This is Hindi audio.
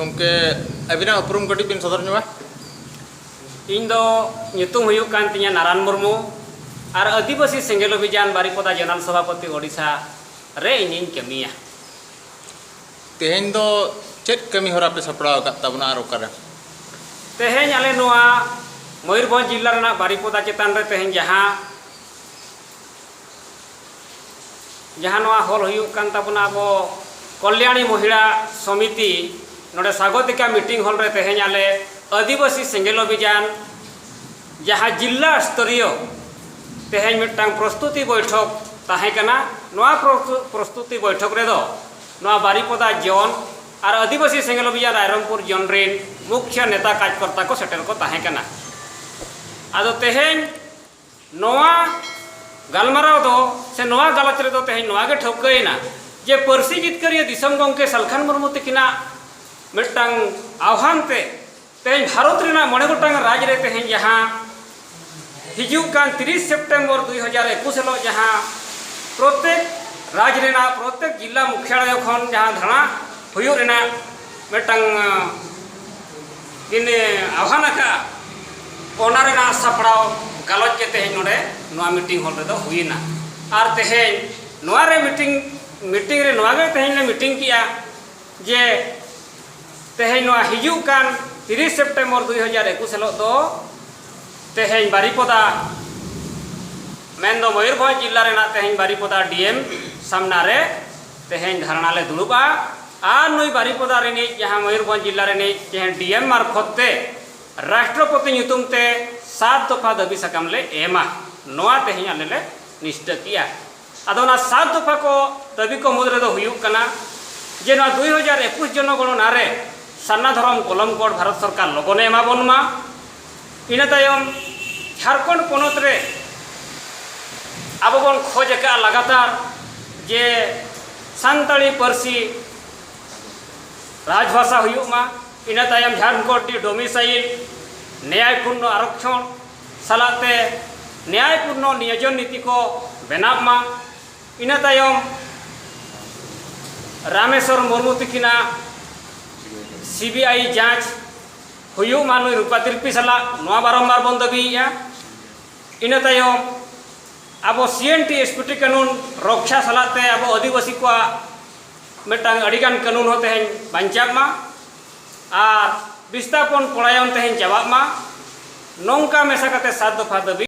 गमके अबिना उपरुम कटी बिन सदर ᱧᱚᱜᱟ इन दो nyutum huyuk kan tinya Naran Murmu ar Adivasi Senggel Abhijan Baripada General Sabhapati Odisha re inin kemiya तेहेन दो चेत कमी होरा पे सपड़ाव का तबना रोकर तेहेन आले नोआ मयूरभंज जिला रना बारिपदा चेतान रे तेहेन जहां नोआ हॉल हुयुक कान ताबना अबो कल्याणी महिला समिति नोडे स्वागतिका मीटिंग हॉल रे तेहेन आले आदिवासी सेंगेल अभियान जहां जिला स्तरीय तेहेन मिटांग प्रस्तुति बैठक ताहे कना नोआ प्रस्तुति बैठक रे दो नोआ बारिपदा जोन और आदिवासी सेंगेल अभियान रायरंगपुर जोन रेन मुख्य नेता कार्यकर्ता को सेटेल को ताहे कना आदो तेहेन नोआ गलमाराव दो से नोआ गलत रे दो तेहेन नोआ के ठोकइना जे परसी जितकरिया दिसम गंके सलखान मुर्मू तकिना मिटांग आह्वान ते तेहेन भारत रेना मणे गोटांग राज रे तेहेन जहां हिजुक कान 30 सितंबर 2021 हिलो जहां प्रत्येक राज रेना प्रत्येक जिला मुख्यालय खन जहां धरना हुयुक रेना मिटांग किने आह्वान का ओना रेना सपड़ाव गालोच के तेहेन नोडे नोआ मीटिंग हॉल रे दो हुइना आर तेहेन नोआ रे मीटिंग रे नोआ गे तेहेन ले मीटिंग किया जे तेहेन नोआ हिजुक कान 30 सितंबर 2021 हिलो दो तेहेन बारिपदा मेन दो मयूरभंज जिला रेना तेहेन बारिपदा डीएम सामना रे तेहेन धरना ले दुड़ुबा आर नई बारिपदा रेनी जहां मयूरभंज जिला रेनी तेहेन डीएम मार्फत ते राष्ट्रपति ᱧᱩᱛᱩᱢ ते 7 दफा दाबी सकाम ले एमा नोआ तेहेन आले ले निष्ठा किया आदो ना 7 दफा को दाबी को मुद्रे दो हुयुक कना जे ना 2021 जनगणना रे सान्ना धरम कलम कोड भारत सरकार लगने एमा बनमा इना तायम झारखंड पनत रे अब बन खोज का लगातार जे सानताली परसी राजभाषा हुयुमा इना तायम झारखंड डोमिसाइल न्यायपूर्ण आरक्षण सालाते न्यायपूर्ण नियोजन नीति को बनामा इना तायम रामेश्वर मुर्मू तकिना सीबीआई जांच हुयुक मा नुई रूपा तिरपी साला नोआ बारंबार बन दाबीया इना तायम अब सीएनटी एसपीटी कानून रक्षा सालाते अब आदिवासी को मिटांग अडिगान कानून होते हैं बांचाब मा और विस्थापन पलायन तेहेन चाबाब मा नौका मेसा कते 7 दफा दाबी